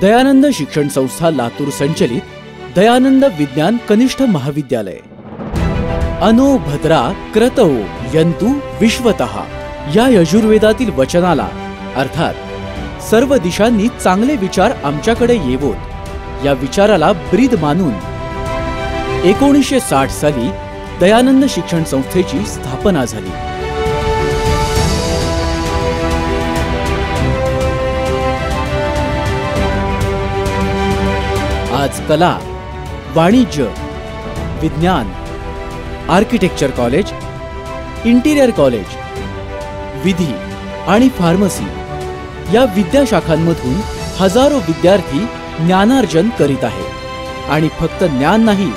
दयानंद शिक्षण संस्था लातूर संचलित दयानंद विज्ञान कनिष्ठ महाविद्यालय। अनो भद्रा क्रतौ यंतु विश्वतः या यजुर्वेदातील वचनाला अर्थात सर्व दिशांनी चांगले विचार आमच्याकडे येवोत या विचाराला ब्रीद मानून 1960 साली दयानंद शिक्षण संस्थेची स्थापना झाली। आज कला, वाणिज्य, विज्ञान, आर्किटेक्चर कॉलेज, इंटिरियर कॉलेज, विधी आणि फार्मसी या विद्याशाखांमधून हजारो विद्यार्थी ज्ञानार्जन करीत आहेत आणि फक्त ज्ञान नाही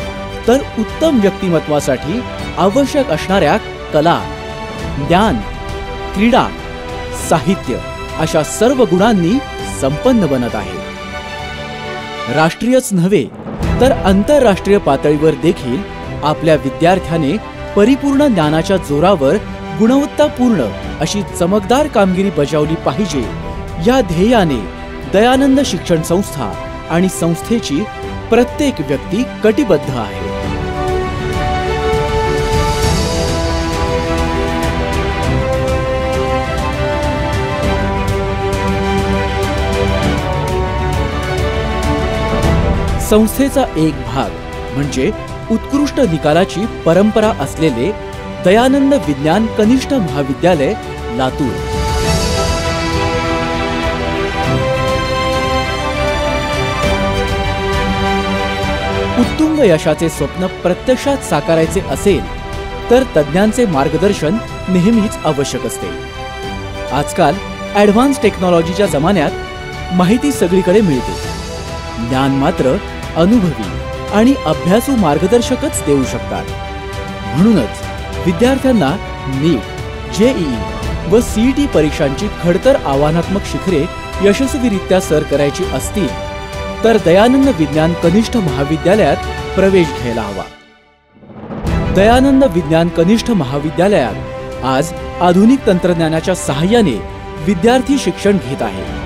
तर उत्तम व्यक्तिमत्वासाठी आवश्यक असणाऱ्या कला, ज्ञान, क्रीडा, साहित्य अशा सर्व गुणांनी संपन्न बनत आहे। राष्ट्रीयच नव्हे तर आंतरराष्ट्रीय पातळीवर देखील आपल्या विद्यार्थ्याने परिपूर्ण ज्ञानाच्या जोरावर गुणवत्तापूर्ण अशी चमकदार कामगिरी बजावली पाहिजे या ध्येयाने दयानंद शिक्षण संस्था आणि संस्थेची प्रत्येक व्यक्ती कटिबद्ध आहे। संस्थेचा एक भाग म्हणजे उत्कृष्ट निकालाची परंपरा असलेले दयानंद विज्ञान कनिष्ठ महाविद्यालय लातूर। उत्तुंग यशाचे स्वप्न प्रत्यक्षात साकारायचे असेल तर तज्ञांचे मार्गदर्शन नेहमीच आवश्यक असते। आजकाल ॲडव्हान्स टेक्नॉलॉजीच्या जमान्यात माहिती सगळीकडे मिळते, ज्ञान मात्र अनुभवी आणि अभ्यासू मार्गदर्शकच देऊ शकतात। म्हणूनच विद्यार्थ्यांना नीट, जेईई व सीईटी परीक्षांची खडतर आव्हानात्मक शिखरे यशस्वीरित्या सर करायची असतील तर दयानंद विज्ञान कनिष्ठ महाविद्यालयात प्रवेश घ्यायला हवा। दयानंद विज्ञान कनिष्ठ महाविद्यालयात आज आधुनिक तंत्रज्ञानाच्या सहाय्याने विद्यार्थी शिक्षण घेत आहेत।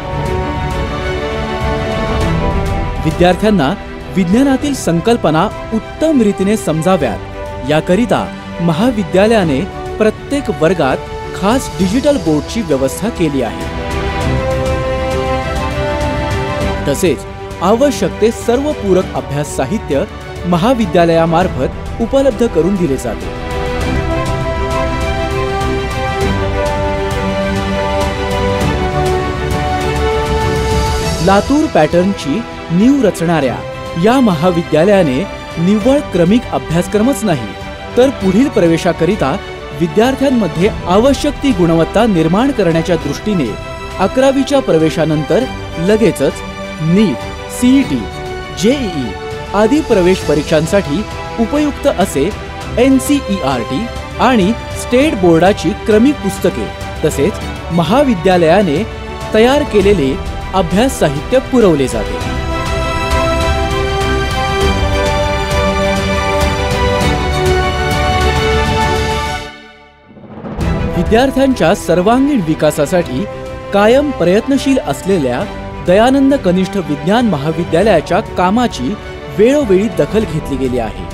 विद्यार्थ्यांना विज्ञानातील संकल्पना उत्तम रीतीने समजाव्यात याकरिता महाविद्यालयाने प्रत्येक वर्गात खास डिजिटल बोर्डची व्यवस्था केली आहे। तसेच आवश्यक ते सर्व पूरक अभ्यास साहित्य महाविद्यालयामार्फत उपलब्ध करून दिले जाते। लातूर पॅटर्नची नीव रचणाऱ्या या महाविद्यालयाने निव्वळ क्रमिक अभ्यासक्रमच नाही तर पुढील प्रवेशाकरिता विद्यार्थ्यांमध्ये आवश्यक ती गुणवत्ता निर्माण करण्याच्या दृष्टीने 11वीच्या प्रवेशानंतर लगेचच नीट, सीईटी, जेईई आदी प्रवेश परीक्षांसाठी उपयुक्त असे एनसीईआरटी आणि स्टेट बोर्डाची क्रमिक पुस्तके तसेच महाविद्यालयाने तयार केलेले अभ्यास साहित्य पुरवले जाते। विद्यार्थ्यांच्या सर्वांगीण विकासासाठी कायम प्रयत्नशील असलेल्या दयानंद कनिष्ठ विज्ञान महाविद्यालयाच्या कामाची वेळोवेळी दखल घेतली गेली आहे।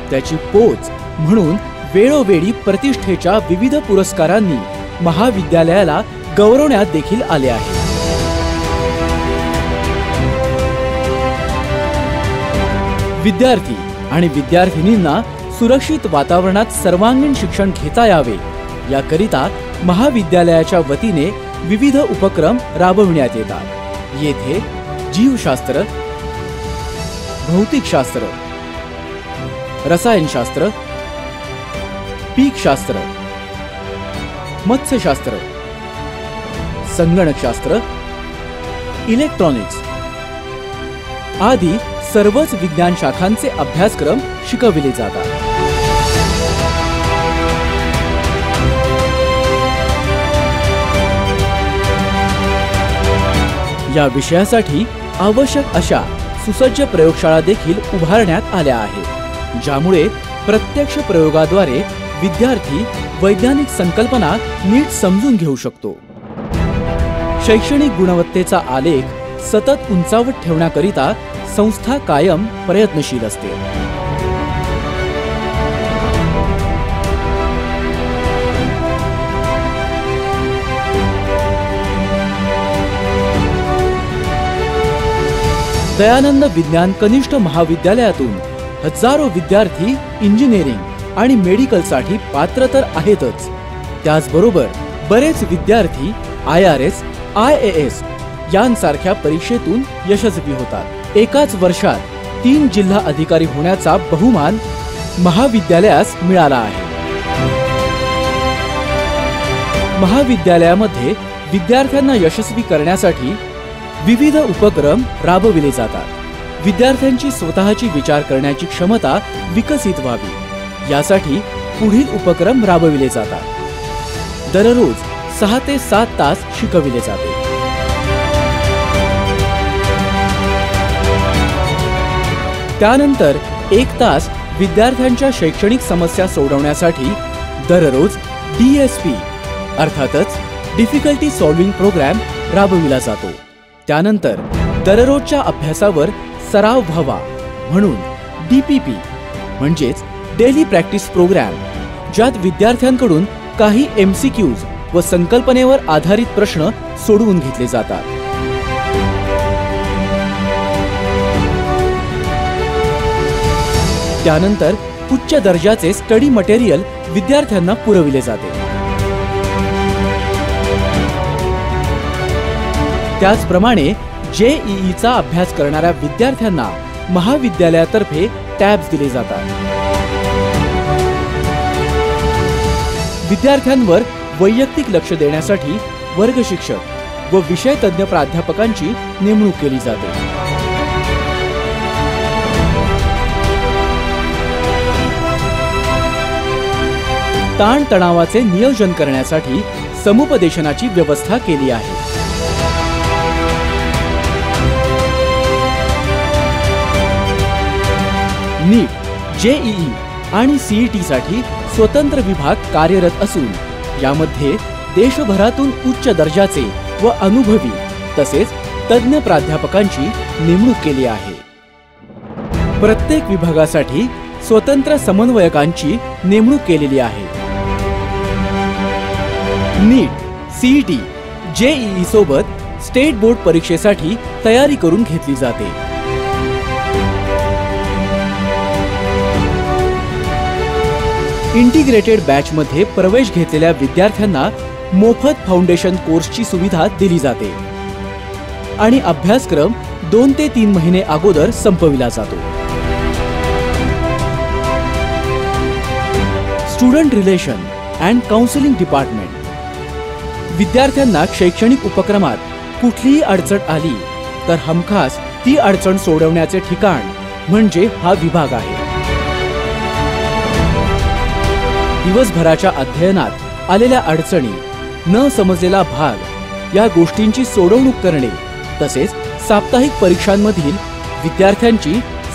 त्याची पोच म्हणून वेळोवेळी प्रतिष्ठेच्या विविध पुरस्कारांनी महाविद्यालयाला गौरवण्यात देखील आले आहे। विद्यार्थी आणि विद्यार्थिनींना सुरक्षित वातावरणात सर्वांगीण शिक्षण घेता यावे याकरिता महाविद्यालयाच्या वतीने विविध उपक्रम राबविण्यात येतात। येथे जीवशास्त्र, भौतिकशास्त्र, रसायनशास्त्र, पीकशास्त्र, मत्स्यशास्त्र, संगणकशास्त्र, इलेक्ट्रॉनिक्स आदी सर्वच विज्ञान शाखांचे अभ्यासक्रम शिकविले जातात। या विषयासाठी आवश्यक अशा सुसज्ज प्रयोगशाळा देखील उभारण्यात आल्या आहेत, ज्यामुळे प्रत्यक्ष प्रयोगाद्वारे विद्यार्थी वैज्ञानिक संकल्पना नीट समजून घेऊ शकतो। शैक्षणिक गुणवत्तेचा आलेख सतत उंचावत ठेवण्याकरिता संस्था कायम प्रयत्नशील असते. दयानंद विज्ञान कनिष्ठ महाविद्यालयातून हजारो विद्यार्थी इंजिनिअरिंग आणि मेडिकलसाठी पात्र तर आहेतच, त्याचबरोबर बरेच विद्यार्थी IRS, IAS यांसारख्या परीक्षेतून यशस्वी होतात. एकाच वर्षात 3 जिल्हा अधिकारी होण्याचा बहुमान महाविद्यालयास मिळाला आहे. महाविद्यालयामध्ये विद्यार्थ्यांना यशस्वी करण्यासाठी विविध उपक्रम राबविले जातात. विद्यार्थ्यांची स्वतःची विचार करण्याची क्षमता विकसित व्हावी यासाठी पुढील उपक्रम राबविले जातात. दररोज 6 ते 7 तास शिकविले जाते. त्यानंतर 1 तास विद्यार्थ्यांच्या शैक्षणिक समस्या सोडवण्यासाठी दररोज DSP अर्थातच डिफिकल्टी सॉल्व्हिंग प्रोग्राम राबविला जातो. त्यानंतर दररोजच्या अभ्यासावर सराव व्हावा म्हणून DPP म्हणजेच डेली प्रॅक्टिस प्रोग्राम, ज्यात विद्यार्थ्यांकडून काही MCQs व संकल्पनेवर आधारित प्रश्न सोडवून घेतले जातात. त्यानंतर उच्च दर्जाचे स्टडी मटेरियल विद्यार्थ्यांना पुरविले जाते. त्याचप्रमाणे JEEचा अभ्यास करणाऱ्या विद्यार्थ्यांना महाविद्यालयातर्फे टॅब्स दिले जातात. विद्यार्थ्यांवर वैयक्तिक लक्ष देण्यासाठी वर्ग शिक्षक व विषय तज्ञ प्राध्यापकांची नेमणूक केली जाते. ताणतणावाचे नियोजन करण्यासाठी समुपदेशनाची व्यवस्था केली आहे. नीट, JEE आणि CET साठी स्वतंत्र विभाग कार्यरत असून यामध्ये देशभरातून उच्च दर्जाचे व अनुभवी तसेच तज्ञ प्राध्यापकांची नेमणूक केली आहे. प्रत्येक विभागासाठी स्वतंत्र समन्वयकांची नेमणूक केलेली आहे. नीट, CET, JEE सोबत स्टेट बोर्ड परीक्षेसाठी तयारी करून घेतली जाते. इंटिग्रेटेड बॅच मध्ये प्रवेश घेतलेल्या विद्यार्थ्यांना मोफत फाउंडेशन कोर्सची सुविधा दिली जाते आणि अभ्यासक्रम 2 ते 3 महिने अगोदर संपविला जातो. Student relation and counselling department विद्यार्थ्यांना शैक्षणिक उपक्रमात कुठलीही अडचण आली तर हमखास ती अडचण सोडवण्याचे ठिकाण म्हणजे हा विभाग आहे. दिवसभराच्या अध्ययनात आलेल्या अडचणी, न समजलेला भाग या गोष्टींची सोडवणूक करणे तसेच साप्ताहिक परीक्षांमधील विद्यार्थ्यांची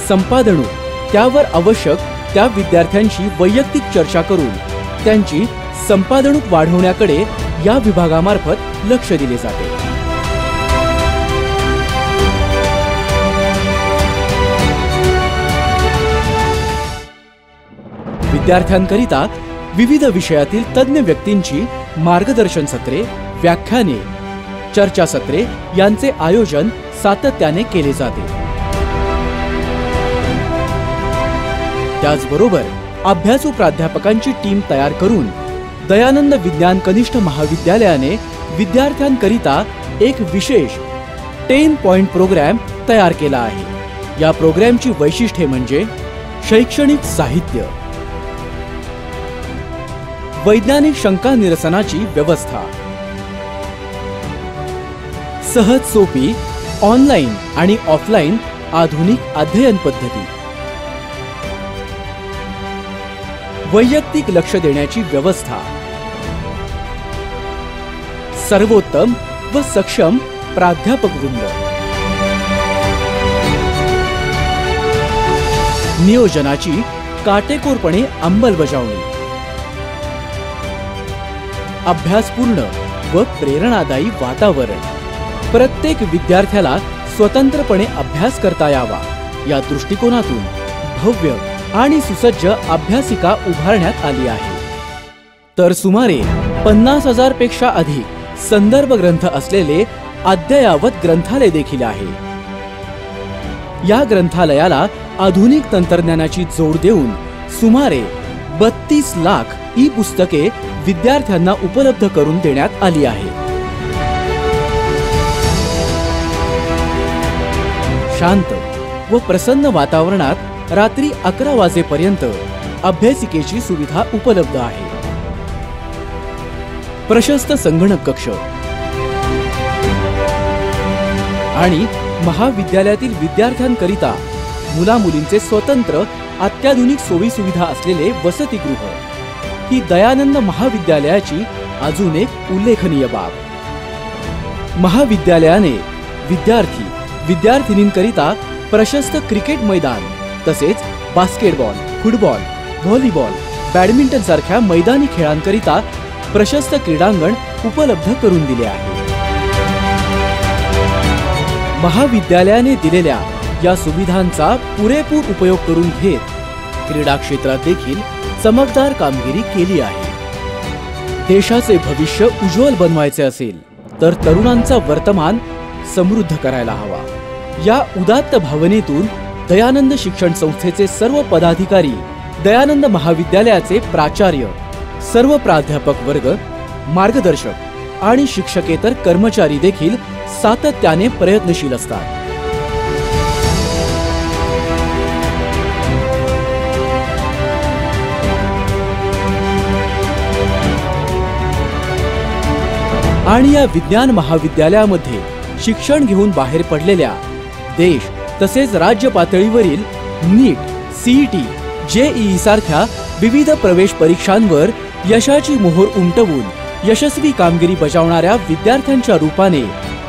संपादणूक, त्यावर आवश्यक त्या विद्यार्थ्यांशी वैयक्तिक चर्चा करून त्यांची संपादणूक वाढवण्याकडे या विभागामार्फत लक्ष दिले जाते. विद्यार्थ्यांकरिता विविध विषयातील तज्ञ व्यक्तींची मार्गदर्शन सत्रे, व्याख्याने, चर्चासत्रे यांचे आयोजन सातत्याने केले जाते. त्याचबरोबर अभ्यासू प्राध्यापकांची टीम तयार करून दयानंद विज्ञान कनिष्ठ महाविद्यालयाने विद्यार्थ्यांकरिता एक विशेष 10 पॉइंट प्रोग्राम तयार केला आहे. या प्रोग्रामची वैशिष्ट्ये म्हणजे शैक्षणिक साहित्य, वैज्ञानिक शंका निरसनाची व्यवस्था, सहज सोपी ऑनलाईन आणि ऑफलाईन आधुनिक अध्ययन पद्धती, वैयक्तिक लक्ष देण्याची व्यवस्था, सर्वोत्तम व सक्षम प्राध्यापक वृंद, नियोजनाची काटेकोरपणे अंमलबजावणी, अभ्यासपूर्ण व प्रेरणादायी वातावरण, प्रत्येक विद्यार्थ्याला स्वतंत्रपणे अभ्यास करता यावा या दृष्टिकोनातून भव्य आणि सुसज्ज अभ्यासिका उभारण्यात आली आहे। तर सुमारे 50,000 पेक्षा अधिक संदर्भ ग्रंथ असलेले अद्ययावत ग्रंथालय देखील आहे। या ग्रंथालयाला आधुनिक तंत्रज्ञानाची जोड देऊन सुमारे 32 लाख ई पुस्तके विद्यार्थ्यांना उपलब्ध करून देण्यात आली आहेत। शांत व प्रसन्न वातावरणात रात्री 11 वाजेपर्यंत अभ्यासिकेची सुविधा उपलब्ध आहे। प्रशस्त संगणक कक्ष आणि महाविद्यालयातील विद्यार्थ्यांकरिता मुलामुलींचे स्वतंत्र अत्याधुनिक सोयी सुविधा असलेले वसतिगृह ही दयानंद महाविद्यालयाची अजून एक उल्लेखनीय बाब। महाविद्यालयाने विद्यार्थी विद्यार्थिनींकरिता प्रशस्त क्रिकेट मैदान तसेच बास्केटबॉल, फुटबॉल, व्हॉलीबॉल, बॅडमिंटन सारख्या मैदानी खेळांकरिता प्रशस्त क्रीडांगण उपलब्ध करून दिले आहे। महाविद्यालयाने दिलेल्या या सुविधांचा पुरेपूर उपयोग करून घेत क्रीडा क्षेत्रात देखील चमकदार कामगिरी केली आहे। देशाचे भविष्य उज्ज्वल बनवायचे असेल तर तरुणांचा वर्तमान समृद्ध करायला हवा। या उदात्त भावनेतून दयानंद शिक्षण संस्थेचे सर्व पदाधिकारी, दयानंद महाविद्यालयाचे प्राचार्य, सर्व प्राध्यापक वर्ग, मार्गदर्शक आणि शिक्षकेतर कर्मचारी देखील सातत्याने प्रयत्नशील असतात। आणि या विज्ञान महाविद्यालयामध्ये शिक्षण घेऊन बाहेर पडलेल्या देश तसेच राज्य पातळीवरील नीट, सीईटी, जेईई सारख्या विविध प्रवेश परीक्षांवर यशाची मोहोर उमटवून यशस्वी कामगिरी बजावणाऱ्या विद्यार्थ्यांच्या रूपाने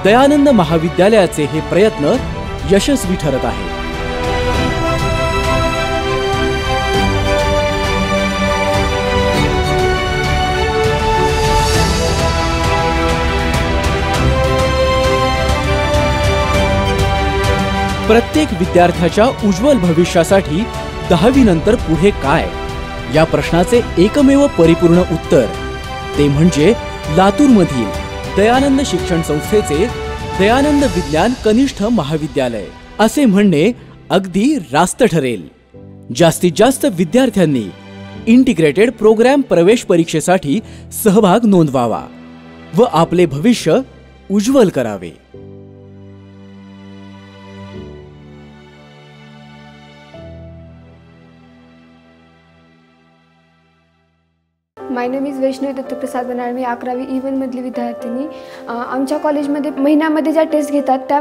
दयानंद महाविद्यालयाचे हे प्रयत्न यशस्वी ठरत आहे। प्रत्येक विद्यार्थ्याच्या उज्ज्वल भविष्यासाठी 10वी नंतर पुढे काय या प्रश्नाचे एकमेव परिपूर्ण उत्तर ते म्हणजे लातूरमधील दयानंद शिक्षण संस्थेचे दयानंद विज्ञान कनिष्ठ महाविद्यालय असे म्हणणे अगदी रास्त ठरेल। जास्तीत जास्त विद्यार्थ्यांनी इंटिग्रेटेड प्रोग्राम प्रवेश परीक्षेसाठी सहभाग नोंदवावा व आपले भविष्य उज्ज्वल करावे। My name is Vaishnavi Dattaprasad Banal. मी 11वी E1 मधली विद्यार्थिनी। आमच्या कॉलेजमध्ये महिन्यामध्ये ज्या टेस्ट घेतात त्या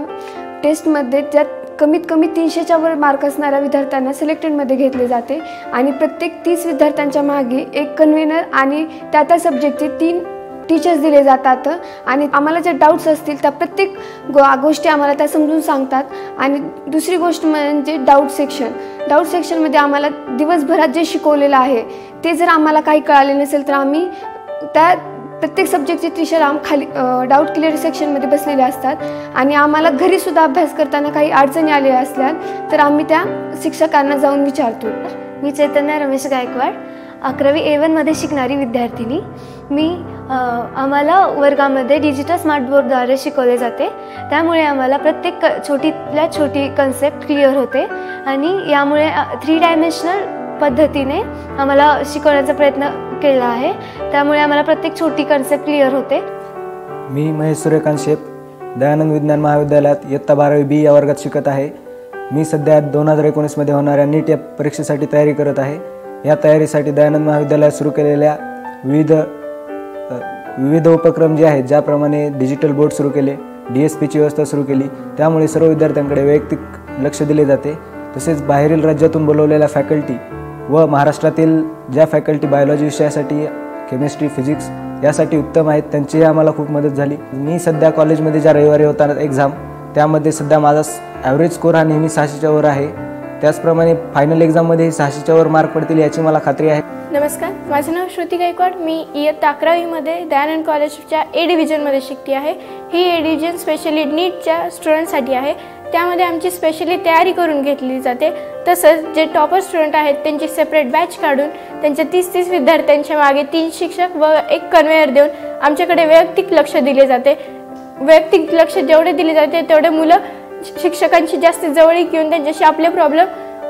टेस्टमध्ये त्यात कमीत कमी 300च्या वर मार्क असणाऱ्या विद्यार्थ्यांना सिलेक्टेडमध्ये घेतले जाते आणि प्रत्येक 30 विद्यार्थ्यांच्या मागे एक कन्व्हेनर आणि त्या सब्जेक्टचे 3 टीचर्स दिले जातात आणि आम्हाला जे डाऊट्स असतील त्या प्रत्येक गोष्टी आम्हाला त्या समजून सांगतात। आणि दुसरी गोष्ट म्हणजे डाऊट सेक्शनमध्ये आम्हाला दिवसभरात जे शिकवलेलं आहे ते जर आम्हाला काही कळाले नसेल तर आम्ही त्या प्रत्येक सब्जेक्टचे टीचर खाली डाऊट क्लिअर सेक्शनमध्ये बसलेले असतात आणि आम्हाला घरी सुद्धा अभ्यास करताना काही अडचणी आलेल्या असल्या तर आम्ही त्या शिक्षकांना जाऊन विचारतो। मी चैतन्य रमेश गायकवाड, 11वी A1 मध्ये शिकणारी विद्यार्थिनी। आम्हाला वर्गामध्ये डिजिटल स्मार्ट बोर्डद्वारे शिकवले जाते, त्यामुळे आम्हाला प्रत्येक छोटीतल्या छोटी कन्सेप्ट क्लिअर होते आणि यामुळे 3 डायमेन्शनल पद्धतीने आम्हाला शिकवण्याचा प्रयत्न केला आहे, त्यामुळे आम्हाला प्रत्येक छोटी कन्सेप्ट क्लिअर होते। मी महेश सूर्यकांत शेप दयानंद विज्ञान महाविद्यालयात इयत्ता 12वी B या वर्गात शिकत आहे। मी सध्या 2019 मध्ये होणाऱ्या नीट या परीक्षेसाठी तयारी करत आहे। या तयारीसाठी दयानंद महाविद्यालयात सुरू केलेल्या विविध उपक्रम जे आहेत, ज्याप्रमाणे डिजिटल बोर्ड सुरू केले, DSPची व्यवस्था सुरू केली, त्यामुळे सर्व विद्यार्थ्यांकडे वैयक्तिक लक्ष दिले जाते। तसेच बाहेरील राज्यातून बोलवलेल्या फॅकल्टी व महाराष्ट्रातील ज्या फॅकल्टी बायोलॉजी विषयासाठी, केमिस्ट्री, फिजिक्स यासाठी उत्तम आहेत, त्यांची आम्हाला खूप मदत झाली। मी सध्या कॉलेजमध्ये ज्या रविवारी होता एक्झाम, त्यामध्ये सध्या माझा ॲव्हरेज स्कोर हा नेहमी 600च्या वर आहे। त्याचप्रमाणे फायनल एक्झाममध्ये 600च्या वर मार्क पडतील याची मला खात्री आहे. नमस्कार, माझं नाव श्रुती गायकवाड. मी इयत्ता 11वीमध्ये दयानंद कॉलेजच्या ए डिव्हिजनमध्ये शिकते आहे. ही ए डिव्हिजन स्पेशली नीटच्या स्टुडंटसाठी आहे. त्यामध्ये आमची स्पेशली तयारी करून घेतली जाते. तसंच जे टॉपर स्टुडंट आहेत त्यांची सेपरेट बॅच काढून त्यांच्या 30-30 विद्यार्थ्यांच्या मागे 3 शिक्षक व एक कन्व्हेयर देऊन आमच्याकडे वैयक्तिक लक्ष दिले जाते. वैयक्तिक लक्ष जेवढे दिले जाते तेवढे मुलं शिक्षकांची जास्त जवळीक घेऊन त्यांच्याशी आपले प्रॉब्लेम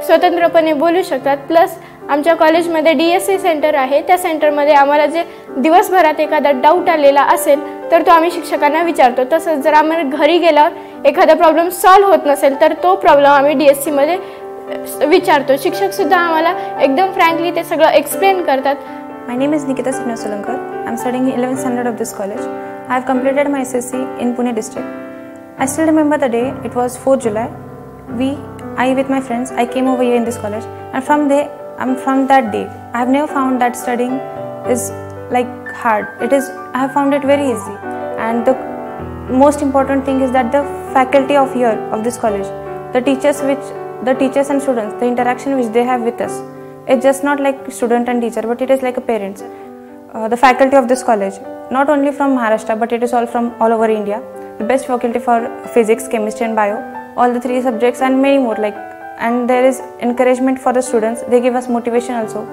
स्वतंत्रपणे बोलू शकतात. प्लस आमच्या कॉलेजमध्ये DSC सेंटर आहे. त्या सेंटरमध्ये आम्हाला जे दिवसभरात एखादा डाऊट आलेला असेल तर तो आम्ही शिक्षकांना विचारतो. तसंच जर आम्हाला घरी गेल्यावर एखादा प्रॉब्लेम सॉल्व्ह होत नसेल तर तो प्रॉब्लेम आम्ही DSCमध्ये विचारतो. शिक्षकसुद्धा आम्हाला एकदम फ्रँकली ते सगळं एक्सप्लेन करतात. My name is Nikita Srinivasankar. I'm studying 11th standard of this college. I have completed my SSC in Pune district. I still remember the day. It was 4th July. I with my friends, I came over here in this college, and from that day, I have never found that studying is like hard. I have found it very easy, and the most important thing is that the faculty of here of this college, the teachers and students, the interaction which they have with us, it's just not like student and teacher, but it is like a parents. The faculty of this college, not only from Maharashtra, but it is all over India. The best faculty for physics, chemistry and bio, all the 3 subjects and many more, and there is encouragement for the students. They give us motivation also.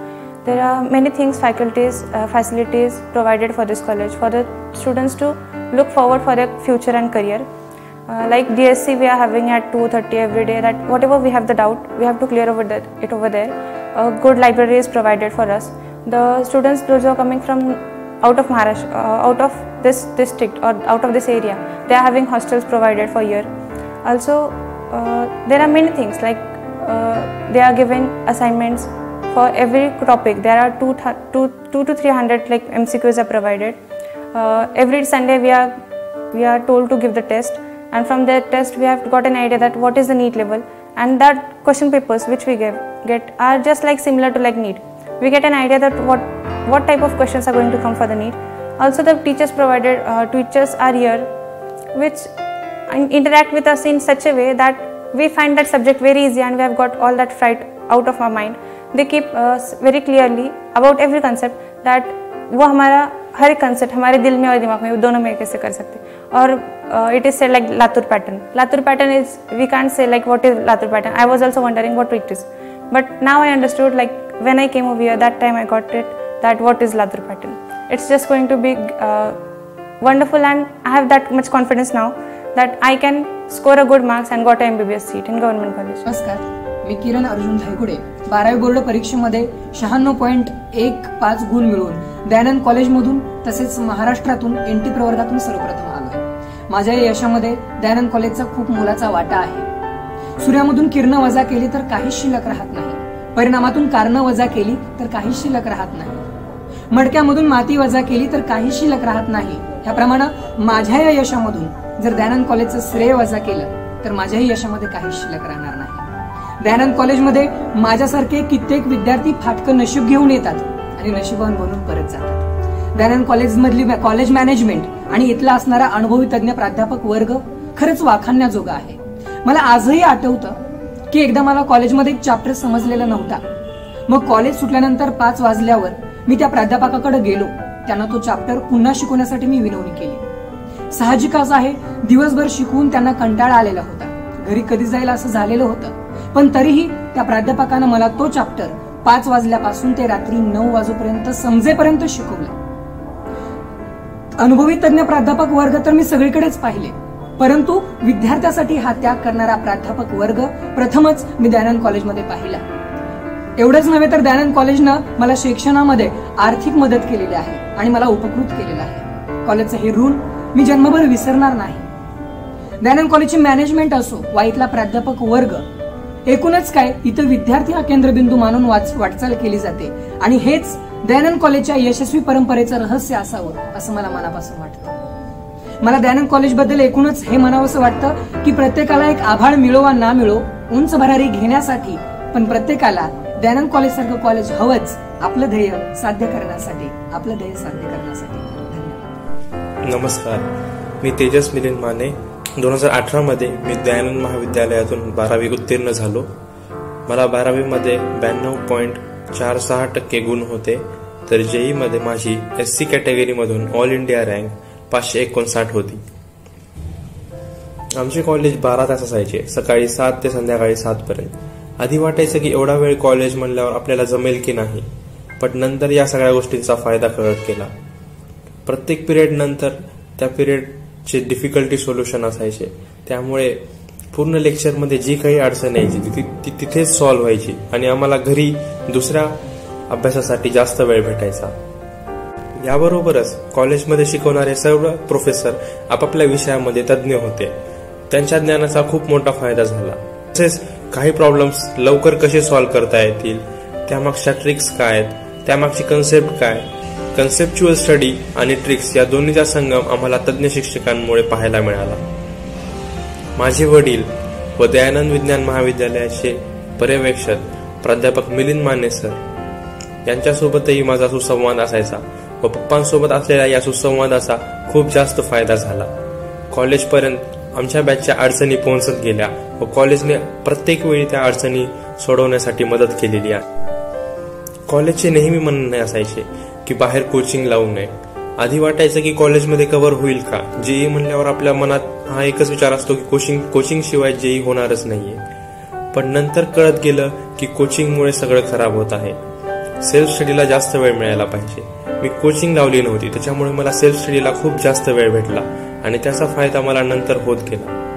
There are many things, faculties, facilities provided for this college for the students to look forward for their future and career. Like DSC we are having at 2:30 every day, that whatever we have the doubt, we have to clear it over there. A good library is provided for us. The students, those who are coming from out of Maharashtra, out of this district or out of this area, they are having hostels provided for year. Also, there are many things like they are given assignments for every topic. There are 200 to 300 like MCQs are provided. Every Sunday we are told to give the test, and from that test we have got an idea that what is the NEET level, and that question papers which we get are just like similar to like NEET. We get an idea that what type of questions are going to come for the NEET. Also, the teachers are here which interact with us in such a way that we find that subject very easy, and we have got all that fright out of our mind. They keep very clearly about every concept, that वो हमारा हर एक concept हमारे दिल में और दिमाग में दोनों में कैसे कर सकते. और it is said like Latur pattern is, we can't say like what is Latur pattern. I was also wondering what it is, but now I understood, like when I came over here, that time I got it, that what is Latur pattern. It's just going to be wonderful, and I have that much confidence now that I can score a good marks and got an MBBS seat in government college. नमस्कार, मी किरण अर्जुन धायगुडे. 12वी board परीक्षेमध्ये 96.15 गुण मिळवून दयानंद कॉलेजमधून तसेच महाराष्ट्रातून NT प्रवर्गातून सर्वप्रथम आलोय. माझ्या या यशामध्ये दयानंद कॉलेजचा खूप मोलाचा वाटा आहे. सूर्यामधून किरण वजा केली तर काहीच शिल्लक राहत नाही. परिणामातून कारण वजा केली तर काहीच शिल्लक राहत नाही. मडक्यामधून माती वजा केली तर काहीच शिल्लक राहत नाही. याप्रमाणे माझ्या या यशामधून जर दयानंद कॉलेजचं श्रेय वजा केलं तर माझ्याही यशामध्ये काहीच शिल्लक राहणार नाही. दयानंद कॉलेजमध्ये माझ्यासारखे कित्येक विद्यार्थी फाटकं नशीब घेऊन येतात आणि नशिबवान बनून परत जातात. दयानंद कॉलेजमधली कॉलेज मॅनेजमेंट आणि इथला असणारा अनुभवी तज्ञ प्राध्यापक वर्ग खरंच वाखाणण्याजोगा आहे. मला आजही आठवतं की एकदा मला कॉलेजमध्ये एक चॅप्टर समजलेला नव्हता. मग कॉलेज सुटल्यानंतर 5 वाजल्यावर मी त्या प्राध्यापकाकडे गेलो. त्यांना तो चॅप्टर पुन्हा शिकवण्यासाठी मी विनवणी केली. साहजिकच आहे, दिवसभर शिकवून त्यांना कंटाळा आलेला होता. घरी कधी जाईल असं झालेलं होतं. पण तरीही त्या प्राध्यापकानं मला तो चॅप्टर 5 वाजल्यापासून ते रात्री 9 वाजेपर्यंत समजेपर्यंत शिकवला. अनुभवी तज्ञ प्राध्यापक वर्ग तर मी सगळीकडेच पाहिले, परंतु विद्यार्थ्यासाठी हा त्याग करणारा प्राध्यापक वर्ग प्रथमच मी दयानंद कॉलेजमध्ये पाहिला. एवढंच नव्हे तर दयानंद कॉलेजनं मला शिक्षणामध्ये आर्थिक मदत केलेली आहे आणि मला उपकृत केलेलं आहे. कॉलेजचं हे ऋण मी जन्मभर विसरणार नाही. दयानंद कॉलेजची मॅनेजमेंट असो वा इथला प्राध्यापक वर्ग, एकूणच काय इथं विद्यार्थी हा केंद्रबिंदू मानून वाटचाल केली जाते आणि हेच दयानंद कॉलेजच्या यशस्वी परंपरेचं रहस्य असावं असं मला मनापासून वाटतं. मला दयानंद कॉलेजबद्दल एकूणच हे म्हणावंसं वाटतं की प्रत्येकाला एक आभाळ मिळो वा ना मिळो उंच भरारी घेण्यासाठी, पण प्रत्येकाला दयानंद कॉलेज सारखं कॉलेज हवंच आपलं ध्येय साध्य करण्यासाठी. धन्यवाद. नमस्कार, मी तेजस मिलिंद माने. 2018 मध्ये मी दयानंद महाविद्यालयातून 12वी उत्तीर्ण झालो. मला 12वीमध्ये 92.46% गुण होते, तर JEE मध्ये माझी SC कॅटेगरीमधून ऑल इंडिया रँक 559 होती. आमचे कॉलेज 12 तास असायचे, सकाळी 7 ते संध्याकाळी 7 पर्यंत. आधी वाटायचं की एवढा वेळ कॉलेज म्हणल्यावर आपल्याला जमेल की नाही, पण नंतर या सगळ्या गोष्टींचा फायदा कळत गेला. प्रत्येक पिरियड नंतर त्या पिरियडचे डिफिकल्टी सोल्युशन असायचे, त्यामुळे पूर्ण लेक्चरमध्ये जी काही अडचण यायची ती तिथेच सॉल्व्ह व्हायची आणि आम्हाला घरी दुसऱ्या अभ्यासासाठी जास्त वेळ भेटायचा. याबरोबरच कॉलेजमध्ये शिकवणारे सर्व प्रोफेसर आपापल्या विषयामध्ये तज्ज्ञ होते. त्यांच्या ज्ञानाचा खूप मोठा फायदा झाला. तसेच काही प्रॉब्लेम्स लवकर कसे सॉल्व्ह करता येतील, त्यामागच्या ट्रिक्स काय आहेत, त्यामागची कन्सेप्ट काय, कन्सेप्च्युअल स्टडी आणि ट्रिक्स या दोन्हीचा संगम आम्हाला तज्ज्ञ शिक्षकांमुळे पाहायला मिळाला. माझे वडील व दयानंद विज्ञान महाविद्यालयाचे पर्यवेक्षक प्राध्यापक मिलिंद माने सर यांच्यासोबतही माझा सुसंवाद असायचा व पप्पांसोबत असलेल्या या सुसंवादाचा खूप जास्त फायदा झाला. कॉलेजपर्यंत आमच्या बॅचच्या अडचणी पोहोचत गेल्या व कॉलेजने प्रत्येक वेळी त्या अडचणी सोडवण्यासाठी मदत केलेली आहे. कॉलेजचे नेहमी म्हणणे असायचे की बाहेर कोचिंग लावू नये. आधी वाटायचं की कॉलेजमध्ये कव्हर होईल का, JEE म्हणल्यावर आपल्या मनात हा एकच विचार असतो की कोचिंग शिवाय JEE होणारच नाहीये. पण नंतर कळत गेलं की कोचिंगमुळे सगळं खराब होत आहे. सेल्फ स्टडीला जास्त वेळ मिळायला पाहिजे. मी कोचिंग लावली नव्हती, त्याच्यामुळे मला सेल्फ स्टडीला खूप जास्त वेळ भेटला आणि त्याचा फायदा मला नंतर होत गेला.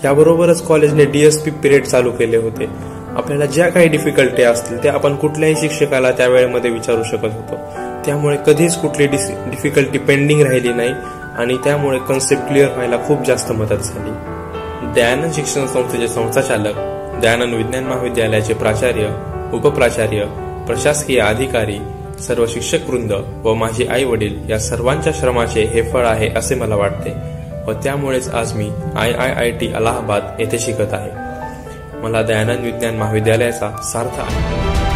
याबरोबरच कॉलेजने DSP पिरियड चालू केले होते. आपल्याला ज्या काही डिफिकल्टी असतील त्या आपण कुठल्याही शिक्षकाला त्या वेळेमध्ये विचारू शकत होतो. त्यामुळे कधीच कुठली डिफिकल्टी पेंडिंग राहिली नाही आणि त्यामुळे कन्सेप्ट क्लिअर व्हायला खूप जास्त मदत झाली. दयानंद शिक्षण संस्थेचे संस्थाचालक, दयानंद विज्ञान महाविद्यालयाचे प्राचार्य, उपप्राचार्य, प्रशासकीय अधिकारी, सर्व शिक्षक वृंद व माझे आई वडील या सर्वांच्या श्रमाचे हे फळ आहे असे मला वाटते व त्यामुळेच आज मी IIIT अलाहाबाद येथे शिकत आहे. मला दयानंद विज्ञान महाविद्यालयाचा सार्थ आहे.